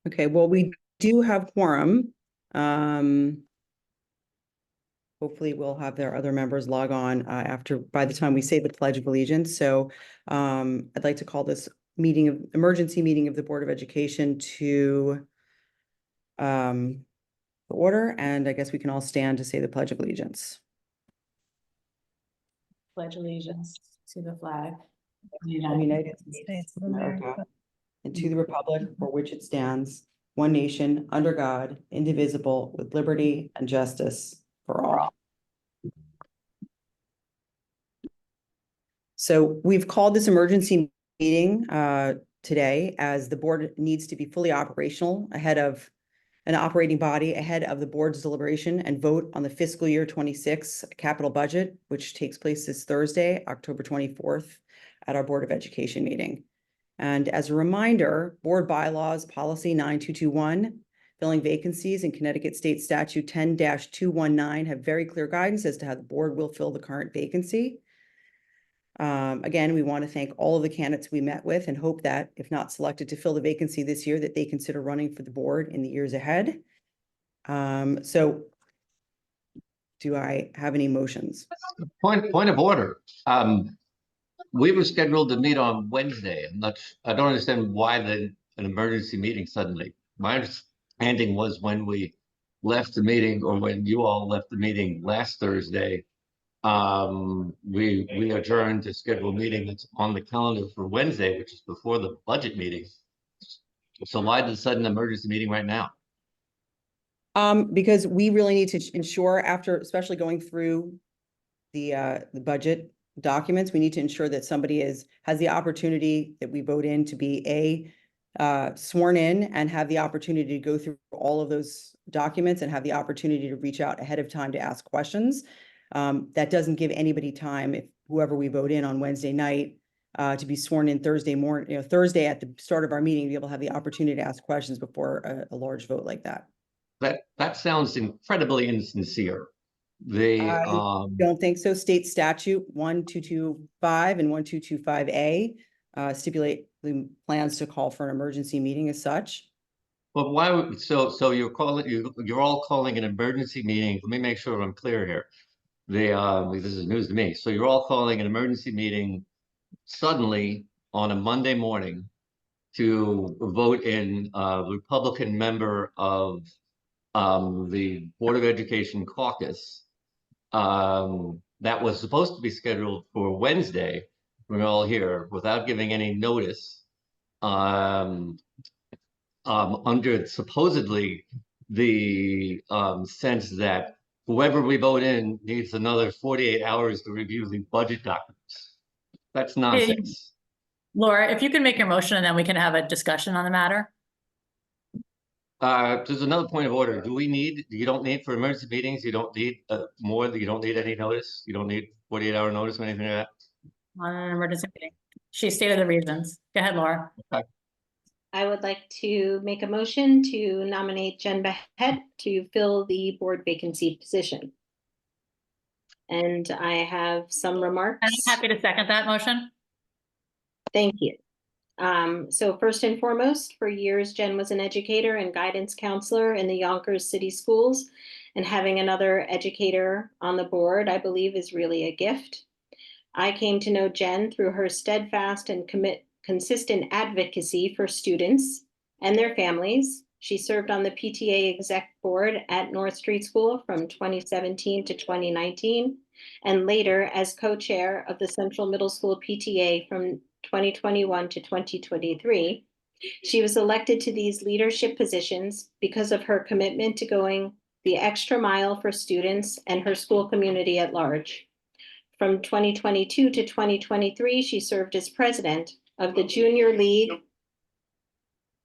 Okay, well, we do have quorum. Hopefully we'll have their other members log on by the time we say the Pledge of Allegiance. So I'd like to call this emergency meeting of the Board of Education to order, and I guess we can all stand to say the Pledge of Allegiance. Pledge allegiance to the flag of the United States of America, and to the republic for which it stands, one nation, under God, indivisible, with liberty and justice for all. So we've called this emergency meeting today as the board needs to be fully operational ahead of an operating body ahead of the board's deliberation and vote on the fiscal year 26 capital budget, which takes place this Thursday, October 24th, at our Board of Education meeting. And as a reminder, board bylaws policy 9221, filling vacancies, in Connecticut State Statute 10-219 have very clear guidance as to how the board will fill the current vacancy. Again, we want to thank all of the candidates we met with and hope that if not selected to fill the vacancy this year, that they consider running for the board in the years ahead. So do I have any motions? Point of order. We were scheduled to meet on Wednesday. I don't understand why an emergency meeting suddenly. My understanding was when we left the meeting, or when you all left the meeting last Thursday, we adjourned to schedule a meeting that's on the calendar for Wednesday, which is before the budget meeting. So why the sudden emergency meeting right now? Because we really need to ensure, after especially going through the budget documents, we need to ensure that somebody has the opportunity that we vote in to be sworn in and have the opportunity to go through all of those documents and have the opportunity to reach out ahead of time to ask questions. That doesn't give anybody time, if whoever we vote in on Wednesday night, to be sworn in Thursday morning, Thursday at the start of our meeting, to be able to have the opportunity to ask questions before a large vote like that. That sounds incredibly insincere. I don't think so. State statute 1225 and 1225A stipulate the plans to call for an emergency meeting as such. But why? So you're all calling an emergency meeting. Let me make sure I'm clear here. This is news to me. So you're all calling an emergency meeting suddenly on a Monday morning to vote in a Republican member of the Board of Education caucus that was supposed to be scheduled for Wednesday. We're all here without giving any notice, under supposedly the sense that whoever we vote in needs another 48 hours to review the budget documents. That's nonsense. Hey, Laura, if you can make your motion and then we can have a discussion on the matter. There's another point of order. You don't need for emergency meetings, you don't need you don't need any notice. You don't need 48-hour notice or anything like that. On an emergency meeting. She stated the reasons. Go ahead, Laura. Okay. I would like to make a motion to nominate Jen Behet to fill the board vacancy position. And I have some remarks. I'm happy to second that motion. Thank you. So first and foremost, for years, Jen was an educator and guidance counselor in the Yonkers City Schools, and having another educator on the board, I believe, is really a gift. I came to know Jen through her steadfast and consistent advocacy for students and their families. She served on the PTA exec board at North Street School from 2017 to 2019, and later as co-chair of the Central Middle School PTA from 2021 to 2023. She was elected to these leadership positions because of her commitment to going the extra mile for students and her school community at large. From 2022 to 2023, she served as president of the Junior League,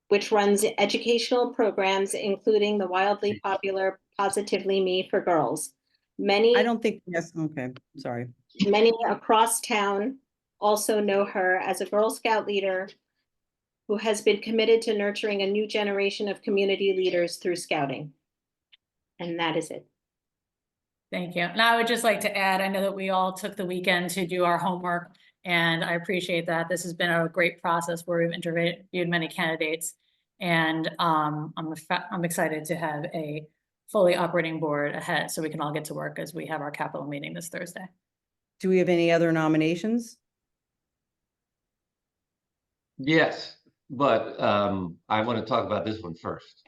which runs educational programs, including the wildly popular Positively Me for Girls. I don't think, yes, okay, sorry. Many across town also know her as a Girl Scout leader who has been committed to nurturing a new generation of community leaders through scouting. And that is it. Thank you. And I would just like to add, I know that we all took the weekend to do our homework, and I appreciate that. This has been a great process where we've interviewed many candidates. And I'm excited to have a fully operating board ahead so we can all get to work as we have our capital meeting this Thursday. Do we have any other nominations? Yes, but I want to talk about this one first.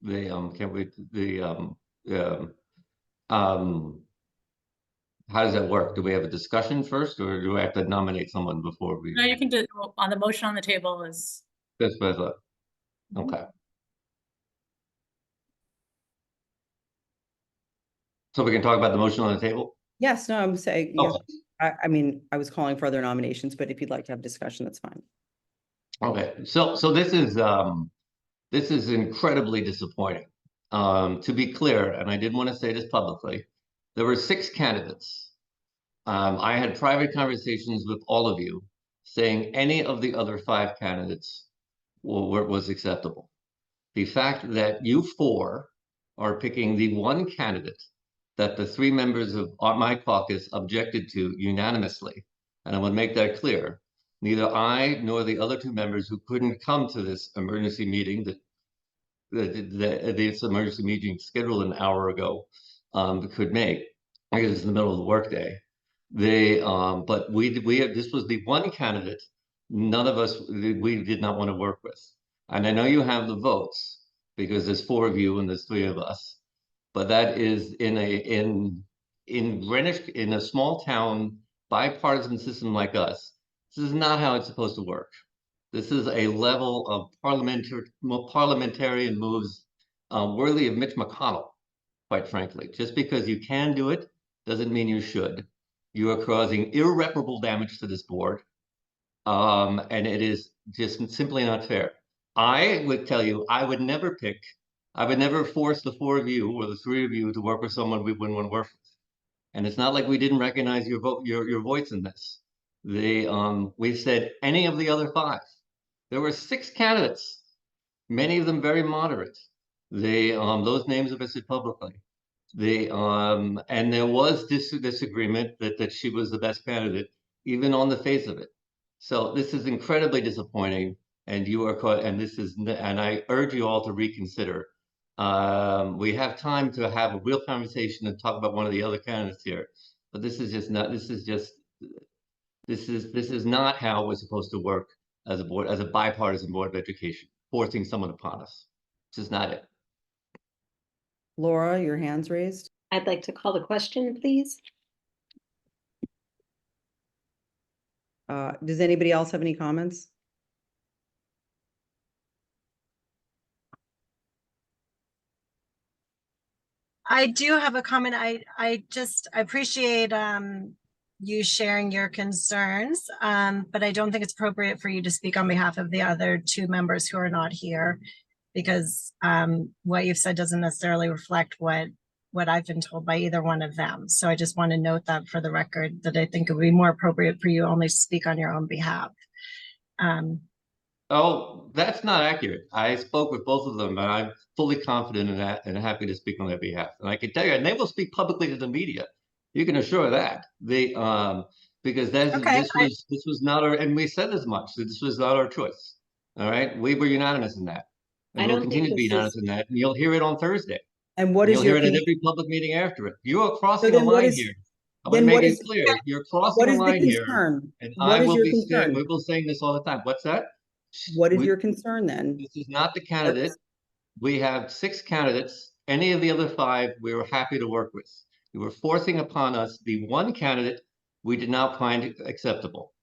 Can we, how does that work? Do we have a discussion first, or do I have to nominate someone before we? No, you can do, on the motion on the table is, That's what I thought. Okay. So we can talk about the motion on the table? Yes, no, I'm saying, yeah. Okay. I mean, I was calling for other nominations, but if you'd like to have discussion, that's fine. Okay, so this is incredibly disappointing. To be clear, and I did want to say this publicly, there were 6 candidates. I had private conversations with all of you saying any of the other 5 candidates was acceptable. The fact that you 4 are picking the one candidate that the 3 members of my caucus objected to unanimously, and I want to make that clear, neither I nor the other 2 members who couldn't come to this emergency meeting this emergency meeting scheduled an hour ago could make, because it's in the middle of the workday. But this was the one candidate none of us, we did not want to work with. And I know you have the votes because there's 4 of you and there's 3 of us, but that is in Greenwich, in a small town bipartisan system like us. This is not how it's supposed to work. This is a level of parliamentarian moves worthy of Mitch McConnell, quite frankly. Just because you can do it doesn't mean you should. You are causing irreparable damage to this board, and it is just simply not fair. I would tell you, I would never force the 4 of you or the 3 of you to work with someone we wouldn't want to work with. And it's not like we didn't recognize your voice in this. We said any of the other 5. There were 6 candidates, many of them very moderate. Those names have been said publicly. And there was disagreement that she was the best candidate, even on the face of it. So this is incredibly disappointing, and you are caught. And I urge you all to reconsider. We have time to have a real conversation and talk about one of the other candidates here, but this is not how we're supposed to work as a board, as a bipartisan board of education, forcing someone upon us. This is not it. Laura, your hand's raised. I'd like to call the question, please. Does anybody else have any comments? I do have a comment. I appreciate you sharing your concerns, but I don't think it's appropriate for you to speak on behalf of the other 2 members who are not here, because what you've said doesn't necessarily reflect what I've been told by either one of them. So I just want to note that for the record, that I think it would be more appropriate for you only to speak on your own behalf. Oh, that's not accurate. I spoke with both of them, and I'm fully confident in that and happy to speak on their behalf. And I can tell you, and they will speak publicly to the media. You can assure that. Because this was not our, and we said as much, that this was not our choice. All right, we were unanimous in that. And we'll continue to be unanimous in that. And you'll hear it on Thursday. And what is You'll your hear it at every public meeting after it. You are crossing a then what line is- here. I want to then what make it is- clear. You're what crossing a is the line here. concern? And What I is will your be concern? we will saying this all the time. What's that? What is We- your concern then? This is not the candidate. We have 6 candidates. Any of the other 5, we were happy to work with. You were forcing upon us the one candidate we did not find acceptable.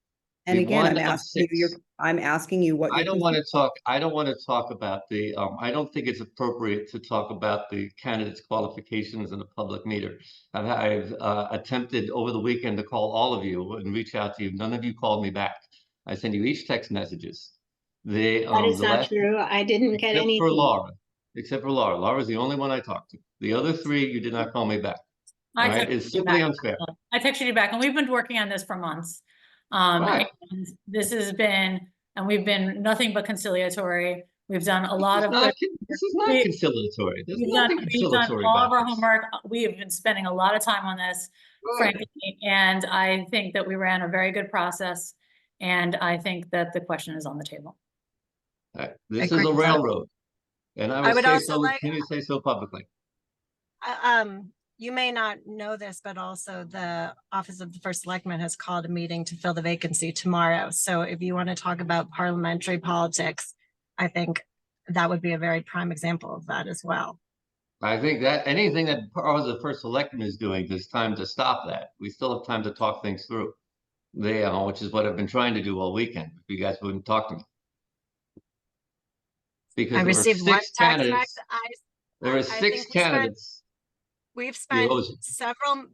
And The again, one I'm of asking you, 6. I'm asking you what I your don't want concern- to talk. I don't want to talk about the. I don't think it's appropriate to talk about the candidates' qualifications in a public meeting. I've attempted over the weekend to call all of you and reach out to you. None of you called me back. I sent you each text messages. That is not true. I didn't get Except anything. for Laura. Except for Laura. Laura's the only one I talked to. The other 3, you did not call me back. I Right? texted It's you simply back. unfair. I texted you back, and we've been working on this for months. Right. And this has been, and we've been nothing but conciliatory. We've done a lot of good. This is not we- conciliatory. There's We've done nothing conciliatory all of our about this. homework. We have been spending a lot of time on this, Right. frankly, and I think that we ran a very good process. And I think that the question is on the table. Right. This is a Agreed. railroad. And I I will would say also so, like- continue to say so publicly. You may not know this, but also the Office of the First Selectman has called a meeting to fill the vacancy tomorrow. So if you want to talk about parliamentary politics, I think that would be a very prime example of that as well. I think that anything that part of the first selectman is doing, there's time to stop that. We still have time to talk things through. Which is what I've been trying to do all weekend. If you guys wouldn't talk to me. Because I there were received one 6 text candidates. There were I 6 think we spent- candidates. We've spent Yours.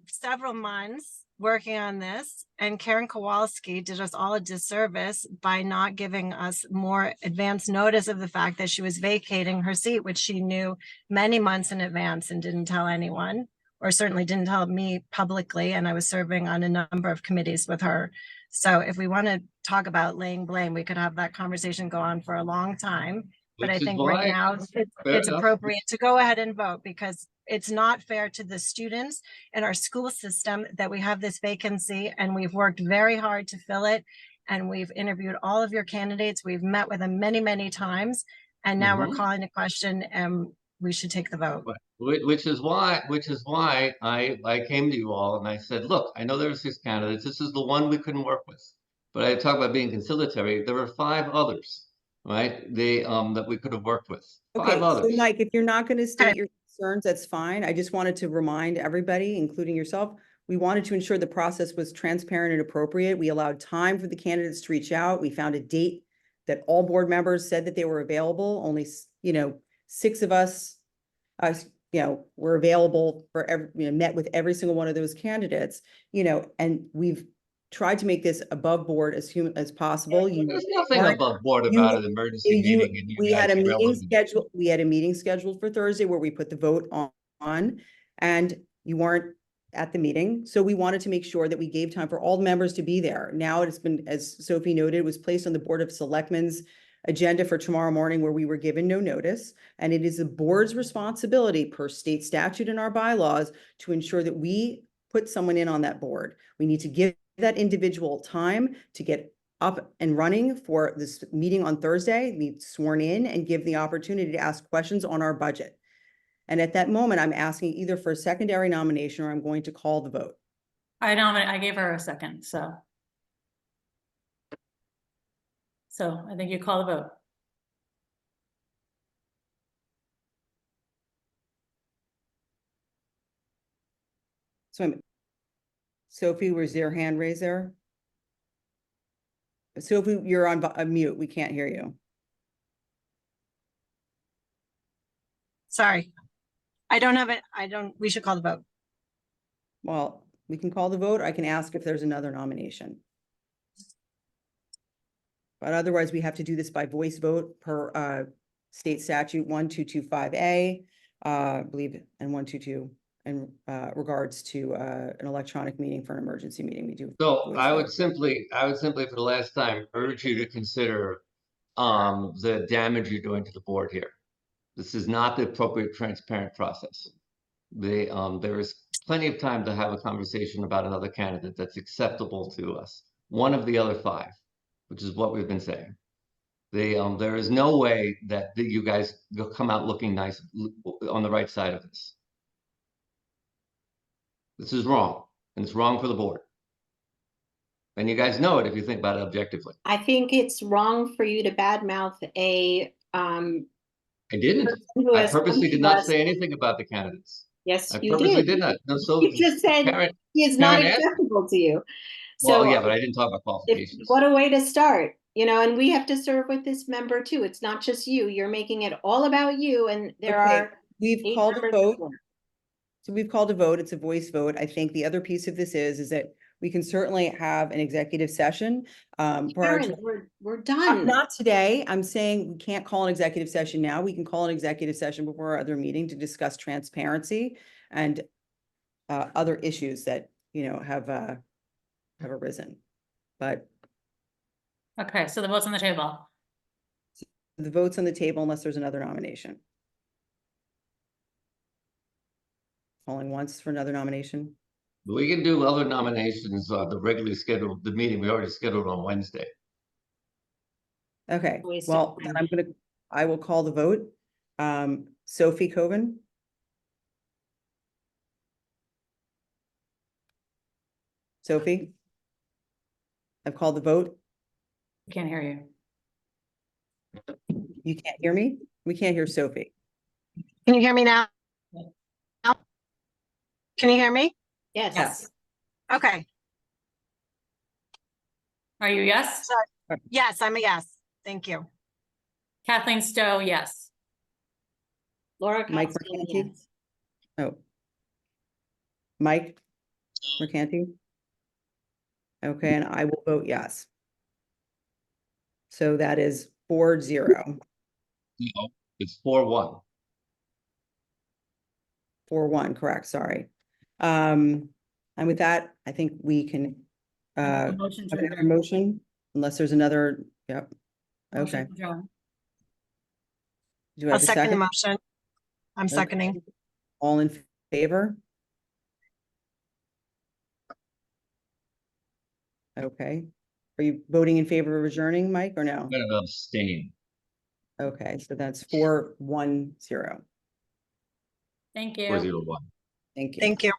several months working on this, and Karen Kowalski did us all a disservice by not giving us more advance notice of the fact that she was vacating her seat, which she knew many months in advance and didn't tell anyone, or certainly didn't tell me publicly, and I was serving on a number of committees with her. So if we want to talk about laying blame, we could have that conversation go on for a long time. But I Which is think why- right now Fair it's enough. appropriate to go ahead and vote, because it's not fair to the students in our school system that we have this vacancy, and we've worked very hard to fill it. And we've interviewed all of your candidates. We've met with them many, many times. And now we're Mhm. calling the question, and we should take the vote. Which is why I came to you all and I said, look, I know there are 6 candidates. This is the one we couldn't work with. But I talk about being conciliatory. There were 5 others, right? That we could have worked with. Okay, 5 so others. Mike, if you're not going to state Okay. your concerns, that's fine. I just wanted to remind everybody, including yourself, we wanted to ensure the process was transparent and appropriate. We allowed time for the candidates to reach out. We found a date that all board members said that they were available. Only, 6 of us, were available for met with every single one of those candidates, and we've tried to make this above board as human as possible. There's nothing weren't- above board you- about an emergency meeting. And you We guys had a are meeting relevant. scheduled, for Thursday where we put the vote on, and you weren't at the meeting. So we wanted to make sure that we gave time for all the members to be there. Now it's been, as Sophie noted, it was placed on the Board of Selectmen's agenda for tomorrow morning, where we were given no notice. And it is the board's responsibility per state statute and our bylaws to ensure that we put someone in on that board. We need to give that individual time to get up and running for this meeting on Thursday, be sworn in, and give the opportunity to ask questions on our budget. And at that moment, I'm asking either for a secondary nomination or I'm going to call the vote. I gave her a second, so. So I think you call the vote. So Sophie, was there a hand raised there? Sophie, you're on mute. We can't hear you. Sorry. I don't have it. We should call the vote. Well, we can call the vote. I can ask if there's another nomination. But otherwise, we have to do this by voice vote per state statute 1225A, I believe, and 122 in regards to an electronic meeting for an emergency meeting. We do. So voice I would vote. simply for the last time urge you to consider the damage you're doing to the board here. This is not the appropriate transparent process. There is plenty of time to have a conversation about another candidate that's acceptable to us. One of the other 5, which is what we've been saying. There is no way that you guys will come out looking nice on the right side of this. This is wrong, and it's wrong for the board. And you guys know it if you think about it objectively. I think it's wrong for you to badmouth a I didn't. person who I has come purposely to did not us. say anything about the candidates. Yes, I you purposely did. did not. No, so You just said Karen, he is not Karen asked- acceptable to you. well, So yeah, but I didn't talk about qualifications. what a way to start, and we have to serve with this member too. It's not just you. You're making it all about you, and there Okay, are We've 8 called a members of the vote. board. So we've called a vote. It's a voice vote. I think the other piece of this is that we can certainly have an executive session. Prior to Karen, we're done. Not today. I'm saying we can't call an executive session now. We can call an executive session before our other meeting to discuss transparency and other issues that, have arisen. But Okay, so the vote's on the table. the vote's on the table unless there's another nomination. Calling once for another nomination. We can do other nominations, the regularly scheduled, the meeting we already scheduled on Wednesday. Okay, Waste of well, then time. I will call the vote. Sophie Coven. Sophie? I've called the vote. Can't hear you. You can't hear me? We can't hear Sophie. Can you hear me now? Can you hear me? Yes. Yes. Okay, Are you yes? yes, I'm a yes. Thank you. Kathleen Stowe, yes. Laura Mike Costello, Mercanti? yes. Oh. Mike Mercanti? Okay, and I will vote yes. So that is 4-0, No, it's 4-1. 4-1, correct, sorry. And with that, I think we can Motion to have another adjourn. motion, unless there's another, yep. Motion Okay. to adjourn. Do I I'll have a second the second? motion. I'm Okay. seconding. All in favor? Okay. Are you voting in favor of adjourning, Mike, or no? I'm gonna abstain. Okay, so that's 4-1-0. Thank you. 4-0-1. Thank you. Thank you.